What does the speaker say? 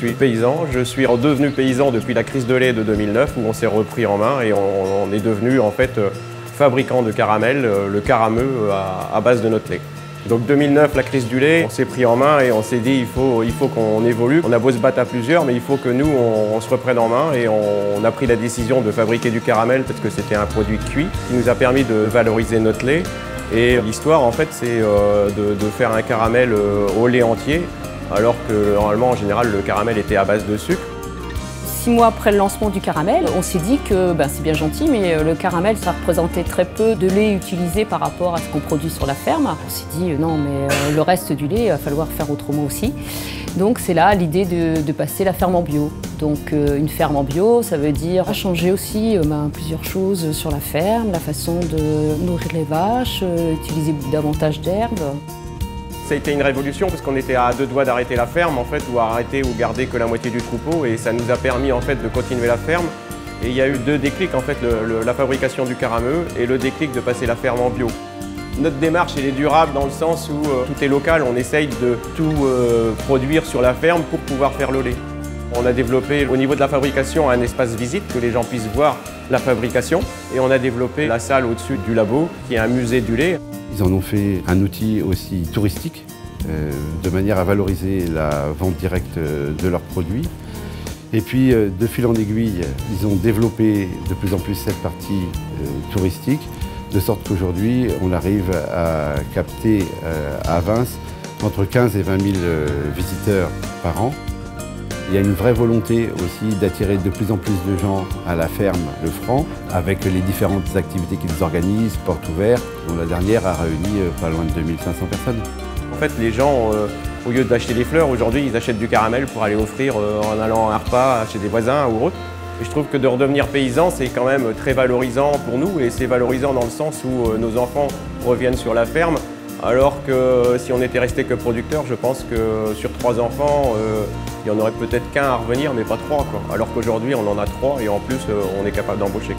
suis paysan. Je suis redevenu paysan depuis la crise de lait de 2009 où on s'est repris en main et on est devenu en fait fabricant de caramel, le carameux à base de notre lait. Donc 2009, la crise du lait, on s'est pris en main et on s'est dit il faut qu'on évolue. On a beau se battre à plusieurs, mais il faut que nous, on se reprenne en main et on a pris la décision de fabriquer du caramel parce que c'était un produit cuit qui nous a permis de valoriser notre lait. Et l'histoire, en fait, c'est de faire un caramel au lait entier, alors que normalement, en général, le caramel était à base de sucre. 6 mois après le lancement du caramel, on s'est dit que c'est bien gentil, mais le caramel, ça représentait très peu de lait utilisé par rapport à ce qu'on produit sur la ferme. On s'est dit non, mais le reste du lait, il va falloir faire autrement aussi. Donc c'est là l'idée de passer la ferme en bio. Donc une ferme en bio, ça veut dire changer aussi plusieurs choses sur la ferme, la façon de nourrir les vaches, utiliser davantage d'herbes. Ça a été une révolution parce qu'on était à 2 doigts d'arrêter la ferme en fait, ou arrêter ou garder que la moitié du troupeau, et ça nous a permis en fait de continuer la ferme. Et il y a eu 2 déclics en fait, la fabrication du carameux et le déclic de passer la ferme en bio. Notre démarche elle est durable dans le sens où tout est local, on essaye de tout produire sur la ferme pour pouvoir faire le lait. On a développé au niveau de la fabrication un espace visite, que les gens puissent voir la fabrication, et on a développé la salle au-dessus du labo qui est un musée du lait. Ils en ont fait un outil aussi touristique, de manière à valoriser la vente directe de leurs produits. Et puis, de fil en aiguille, ils ont développé de plus en plus cette partie touristique, de sorte qu'aujourd'hui, on arrive à capter à Avens entre 15 et 20 000 visiteurs par an. Il y a une vraie volonté aussi d'attirer de plus en plus de gens à la ferme Le Franc, avec les différentes activités qu'ils organisent, portes ouvertes, dont la dernière a réuni pas loin de 2500 personnes. En fait, les gens, au lieu d'acheter des fleurs, aujourd'hui, ils achètent du caramel pour aller offrir en allant à un repas chez des voisins ou autres. Et je trouve que de redevenir paysan, c'est quand même très valorisant pour nous, et c'est valorisant dans le sens où nos enfants reviennent sur la ferme. Alors que si on était resté que producteur, je pense que sur 3 enfants, il y en aurait peut-être qu'un à revenir, mais pas 3, quoi. Alors qu'aujourd'hui, on en a 3 et en plus, on est capable d'embaucher.